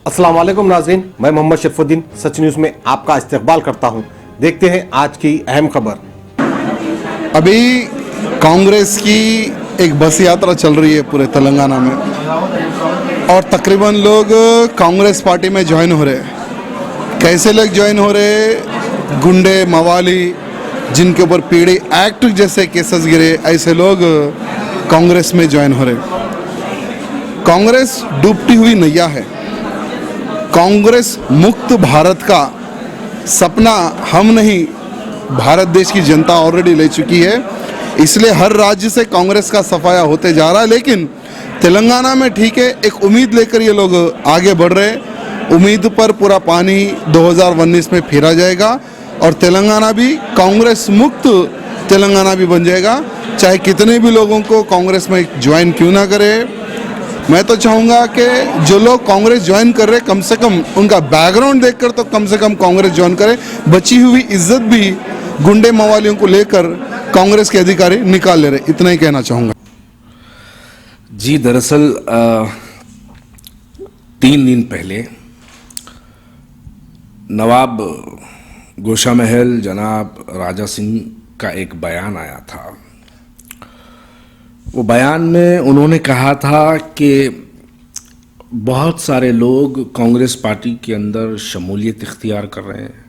अस्सलाम वालेकुम नाज़रीन, मैं मोहम्मद शरफुद्दीन सच न्यूज़ में आपका इस्तकबाल करता हूं। देखते हैं आज की अहम खबर। अभी कांग्रेस की एक बस यात्रा चल रही है पूरे तेलंगाना में और तकरीबन लोग कांग्रेस पार्टी में ज्वाइन हो रहे हैं। कैसे लोग ज्वाइन हो रहे हैं? गुंडे मवाली जिनके ऊपर पीडी एक्ट जैसे केसेस गिरे, ऐसे लोग कांग्रेस में ज्वाइन हो रहे हैं। कांग्रेस डूबती हुई नैया है। कांग्रेस मुक्त भारत का सपना हम नहीं, भारत देश की जनता ऑलरेडी ले चुकी है। इसलिए हर राज्य से कांग्रेस का सफाया होते जा रहा है, लेकिन तेलंगाना में ठीक है, एक उम्मीद लेकर ये लोग आगे बढ़ रहे हैं। उम्मीद पर पूरा पानी 2019 में फेरा जाएगा और तेलंगाना भी कांग्रेस मुक्त तेलंगाना भी बन जाएगा। चाहे कितने भी लोगों को कांग्रेस में ज्वाइन क्यों ना करे, मैं तो चाहूँगा कि जो लोग कांग्रेस ज्वाइन कर रहे कम से कम उनका बैकग्राउंड देखकर तो कम से कम कांग्रेस ज्वाइन करे। बची हुई इज्जत भी गुंडे मवालियों को लेकर कांग्रेस के अधिकारी निकाल ले रहे, इतना ही कहना चाहूँगा। जी, दरअसल 3 दिन पहले नवाब गोशा महल जनाब राजा सिंह का एक बयान आया था। वो बयान में उन्होंने कहा था कि बहुत सारे लोग कांग्रेस पार्टी के अंदर शमूलियत इख्तियार कर रहे हैं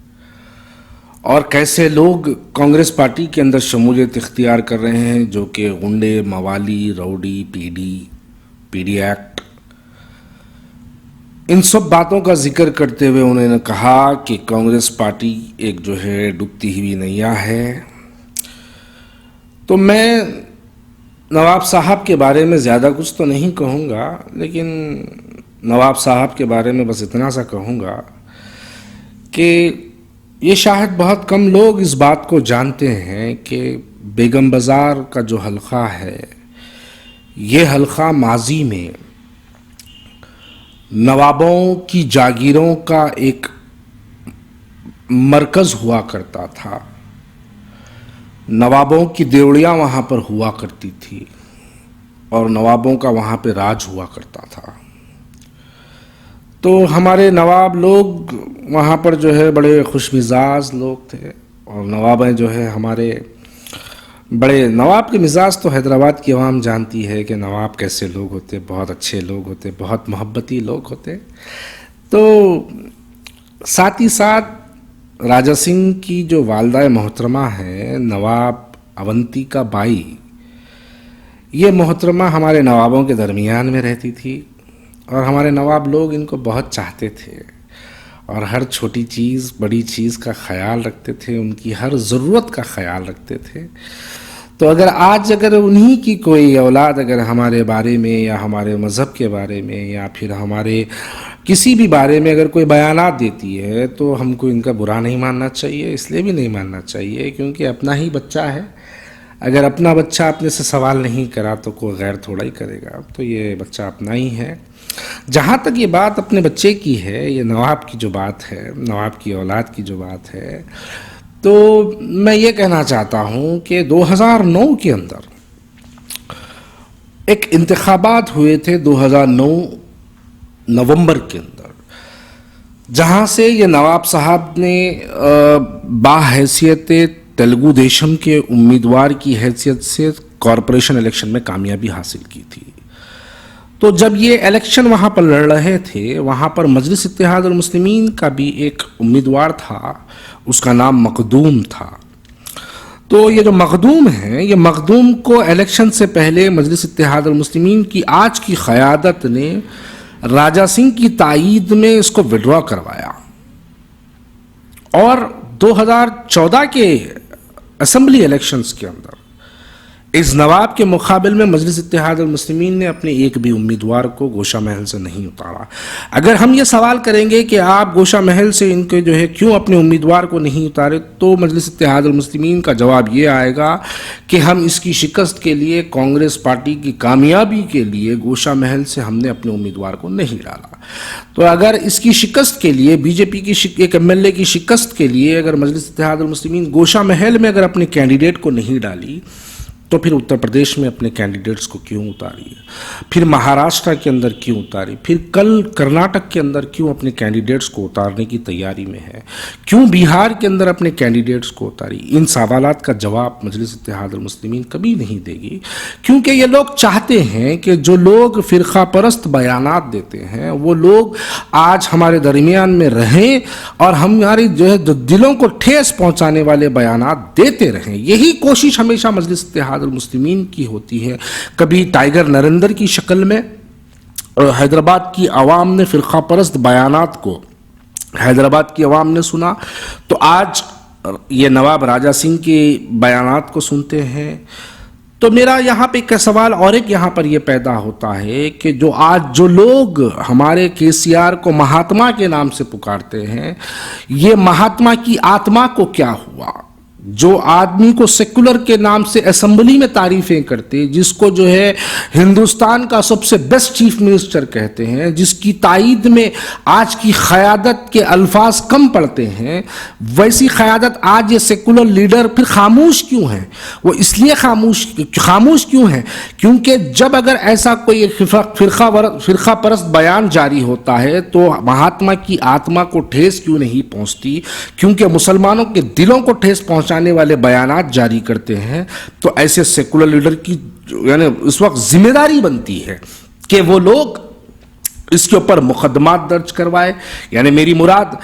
और कैसे लोग कांग्रेस पार्टी के अंदर शमूलियत इख्तियार कर रहे हैं जो कि गुंडे मवाली रौडी पीडी एक्ट, इन सब बातों का जिक्र करते हुए उन्होंने कहा कि कांग्रेस पार्टी एक जो है डूबती हुई नैया है। तो मैं नवाब साहब के बारे में ज़्यादा कुछ तो नहीं कहूँगा, लेकिन नवाब साहब के बारे में बस इतना सा कहूँगा कि ये शायद बहुत कम लोग इस बात को जानते हैं कि बेगम बाज़ार का जो हल्का है, ये हल्का माजी में नवाबों की जागीरों का एक मरकज़ हुआ करता था। नवाबों की देवड़ियाँ वहाँ पर हुआ करती थी और नवाबों का वहाँ पे राज हुआ करता था। तो हमारे नवाब लोग वहाँ पर जो है बड़े खुशमिजाज लोग थे और नवाबें जो है हमारे बड़े, नवाब के मिजाज तो हैदराबाद की आवाम जानती है कि नवाब कैसे लोग होते, बहुत अच्छे लोग होते, बहुत मोहब्बती लोग होते। तो साथ ही साथ राजा सिंह की जो वालदा मोहतरमा है नवाब अवंतिका बाई, ये मोहतरमा हमारे नवाबों के दरमियान में रहती थी और हमारे नवाब लोग इनको बहुत चाहते थे और हर छोटी चीज़ बड़ी चीज़ का ख्याल रखते थे, उनकी हर ज़रूरत का ख्याल रखते थे। तो अगर उन्हीं की कोई औलाद अगर हमारे बारे में या हमारे मज़हब के बारे में या फिर हमारे किसी भी बारे में अगर कोई बयानात देती है तो हमको इनका बुरा नहीं मानना चाहिए। इसलिए भी नहीं मानना चाहिए क्योंकि अपना ही बच्चा है। अगर अपना बच्चा अपने से सवाल नहीं करा तो कोई गैर थोड़ा ही करेगा। तो ये बच्चा अपना ही है। जहाँ तक ये बात अपने बच्चे की है, ये नवाब की जो बात है, नवाब की औलाद की जो बात है, तो मैं ये कहना चाहता हूँ कि 2009 के अंदर एक इंतखाबात हुए थे 2009 नवंबर के अंदर, जहाँ से ये नवाब साहब ने बाहैसियत तेलुगु देशम के उम्मीदवार की हैसियत से कॉरपोरेशन इलेक्शन में कामयाबी हासिल की थी। तो जब ये इलेक्शन वहाँ पर लड़ रहे थे, वहाँ पर मजलिस इत्तेहाद मुस्लिमीन का भी एक उम्मीदवार था, उसका नाम मखदूम था। तो ये जो मखदूम है, ये मखदूम को इलेक्शन से पहले मजलिस इत्तेहाद मुस्लिमीन की आज की क़यादत ने राजा सिंह की तायीद में इसको विड्रॉ करवाया और 2014 के असेंबली इलेक्शंस के अंदर इस नवाब के मुकाबले में मजलिस इत्तेहाद मुस्लिमीन ने अपने एक भी उम्मीदवार को गोशा महल से नहीं उतारा। अगर हम ये सवाल करेंगे कि आप गोशा महल से इनके जो है क्यों अपने उम्मीदवार को नहीं उतारे, तो मजलिस इत्तेहाद मुस्लिमीन का जवाब ये आएगा कि हम इसकी शिकस्त के लिए, कांग्रेस पार्टी की कामयाबी के लिए गोशा महल से हमने अपने उम्मीदवार को नहीं डाला। तो अगर इसकी शिकस्त के लिए, बीजेपी की एक एमएलए की शिकस्त के लिए अगर मजलिस इत्तेहाद मुस्लिमीन गोशा महल में अगर अपने कैंडिडेट को नहीं डाली, तो फिर उत्तर प्रदेश में अपने कैंडिडेट्स को क्यों उतारी, फिर महाराष्ट्र के अंदर क्यों उतारी, फिर कल कर्नाटक के अंदर क्यों अपने कैंडिडेट्स को उतारने की तैयारी में है, क्यों बिहार के अंदर अपने कैंडिडेट्स को उतारी? इन सवालात का जवाब मजलिस इत्तेहादुल मुस्लिमीन कभी नहीं देगी, क्योंकि ये लोग चाहते हैं कि जो लोग फ़िरका परस्त बयानात देते हैं वो लोग आज हमारे दरमियान में रहें और हमारी जो है दिलों को ठेस पहुंचाने वाले बयानात देते रहें। यही कोशिश हमेशा मजलिस इत्तेहादुल मुस्लिमीन की होती है। कभी टाइगर नरेंद्र की शक्ल में हैदराबाद की आवाम ने फ़िरका परस्त बयानात को हैदराबाद की आवाम ने सुना, तो आज ये नवाब राजा सिंह के बयानात को सुनते हैं। तो मेरा यहाँ पे एक सवाल और एक यहाँ पर ये पैदा होता है कि जो आज जो लोग हमारे केसीआर को महात्मा के नाम से पुकारते हैं, ये महात्मा की आत्मा को क्या हुआ? जो आदमी को सेकुलर के नाम से असेंबली में तारीफें करते, जिसको जो है हिंदुस्तान का सबसे बेस्ट चीफ मिनिस्टर कहते हैं, जिसकी तायीद में आज की क़यादत के अल्फाज कम पड़ते हैं, वैसी क़यादत आज ये सेकुलर लीडर फिर खामोश क्यों हैं? वो इसलिए खामोश क्यों हैं क्योंकि जब अगर ऐसा कोई फ़िरका परस्त बयान जारी होता है तो महात्मा की आत्मा को ठेस क्यों नहीं पहुँचती? क्योंकि मुसलमानों के दिलों को ठेस पहुँचाने वाले बयानात जारी करते हैं। तो ऐसे सेकुलर लीडर की यानी इस वक्त जिम्मेदारी बनती है कि वो लोग इसके ऊपर मुकदमात दर्ज करवाए। यानी मेरी मुराद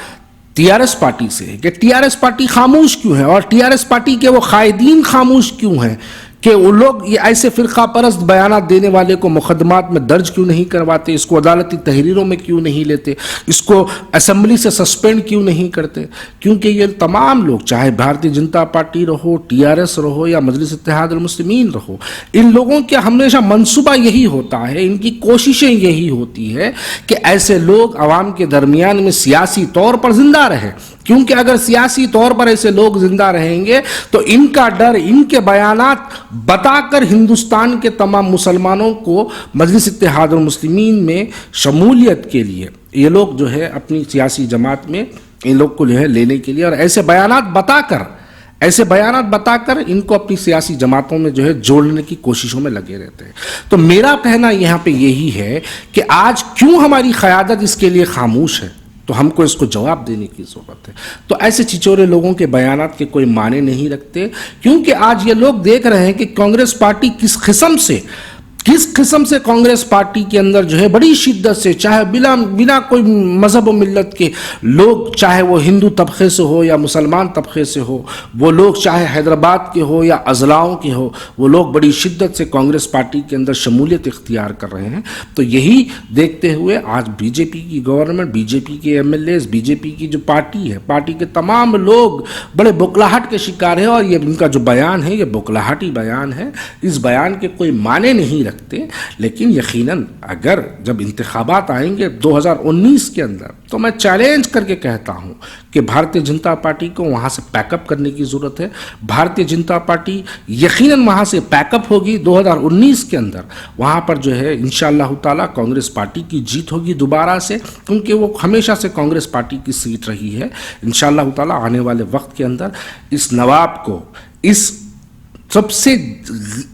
टीआरएस पार्टी से है कि टीआरएस पार्टी खामोश क्यों है और टीआरएस पार्टी के वो कायदीन खामोश क्यों हैं कि वो लोग ये ऐसे फ़िरका परस्त बयानात देने वाले को मुकदमात में दर्ज क्यों नहीं करवाते, इसको अदालती तहरीरों में क्यों नहीं लेते, इसको असेंबली से सस्पेंड क्यों नहीं करते? क्योंकि ये तमाम लोग, चाहे भारतीय जनता पार्टी रहो, टीआरएस रहो या मजलिस इत्तेहादुल मुस्लिमीन रहो, इन लोगों का हमेशा मंसूबा यही होता है, इनकी कोशिशें यही होती है कि ऐसे लोग आवाम के दरमियान में सियासी तौर पर जिंदा रहे। क्योंकि अगर सियासी तौर पर ऐसे लोग जिंदा रहेंगे तो इनका डर, इनके बयानात बताकर हिंदुस्तान के तमाम मुसलमानों को मजलिस इत्तेहादुल मुस्लिमीन में शमूलियत के लिए ये लोग जो है अपनी सियासी जमात में इन लोग को जो है लेने के लिए और ऐसे बयानात बताकर इनको अपनी सियासी जमातों में जो है जोड़ने की कोशिशों में लगे रहते हैं। तो मेरा कहना यहाँ पे यही है कि आज क्यों हमारी क़यादत इसके लिए खामोश है, तो हमको इसको जवाब देने की ज़रूरत है। तो ऐसे छिछोरे लोगों के बयानात के कोई माने नहीं रखते, क्योंकि आज ये लोग देख रहे हैं कि कांग्रेस पार्टी किस किस्म से कांग्रेस पार्टी के अंदर जो है बड़ी शिद्दत से, चाहे बिना कोई मजहब व मिल्लत के लोग, चाहे वो हिंदू तबके से हो या मुसलमान तबके से हो, वो लोग चाहे हैदराबाद के हो या अजलाओं के हो, वो लोग बड़ी शिद्दत से कांग्रेस पार्टी के अंदर शमूलियत इख्तियार कर रहे हैं। तो यही देखते हुए आज बीजेपी की गवर्नमेंट, बीजेपी के एमएलएज, बीजेपी की जो पार्टी है, पार्टी के तमाम लोग बड़े बौखलाहट के शिकार हैं और ये इनका जो बयान है ये बौखलाहटी बयान है। इस बयान के कोई माने नहीं रखते, लेकिन यकीनन अगर जब इंतखाबात आएंगे 2019 के अंदर, तो मैं चैलेंज करके कहता हूं कि भारतीय जनता पार्टी को वहां से पैकअप करने की जरूरत है। भारतीय जनता पार्टी यकीनन वहां से पैकअप होगी 2019 के अंदर। वहां पर जो है इंशाअल्लाह ताला कांग्रेस पार्टी की जीत होगी दोबारा से, क्योंकि वो हमेशा से कांग्रेस पार्टी की सीट रही है। इंशाअल्लाह ताला आने वाले वक्त के अंदर इस नवाब को, इस सबसे,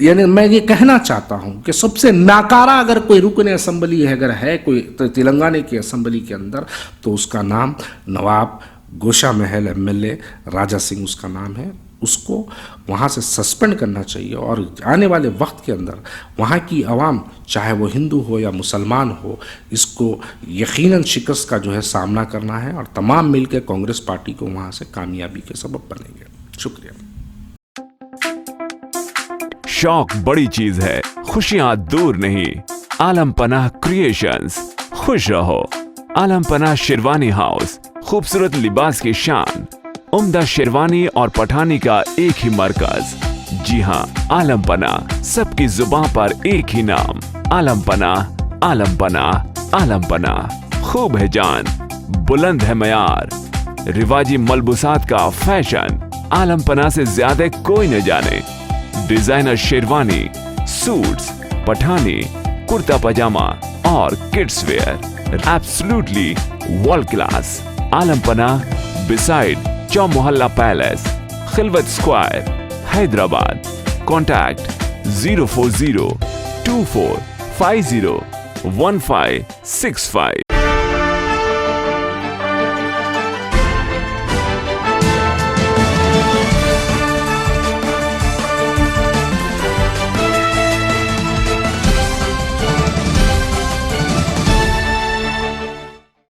यानी मैं ये कहना चाहता हूं कि सबसे नाकारा अगर कोई रुकन असेंबली है, अगर है कोई तो तेलंगाना की असेंबली के अंदर, तो उसका नाम नवाब गोशा महल एमएलए राजा सिंह उसका नाम है। उसको वहाँ से सस्पेंड करना चाहिए और आने वाले वक्त के अंदर वहाँ की आवाम, चाहे वो हिंदू हो या मुसलमान हो, इसको यकीनन शिकस्त का जो है सामना करना है और तमाम मिलकर कांग्रेस पार्टी को वहाँ से कामयाबी के सबब बनेंगे। शुक्रिया। शौक बड़ी चीज है, खुशियां दूर नहीं। आलम पनाह क्रिएशंस, खुश रहो। आलम पनाह शेरवानी हाउस, खूबसूरत लिबास की शान, उम्दा शेरवानी और पठानी का एक ही मरकज। जी हाँ, आलम पनाह, सबकी जुबान पर एक ही नाम, आलम पनाह, आलम पनाह, आलम पनाह। खूब है जान, बुलंद है मयार, रिवाजी मलबूसात का फैशन, आलम पनाह से ज्यादा कोई न जाने। डिजाइनर शेरवानी, सूट्स, पठानी, कुर्ता पजामा और kids wear, absolutely world class. Alam Panah, beside Chow Mohalla palace, Khilwat square, Hyderabad. Contact 04024501565।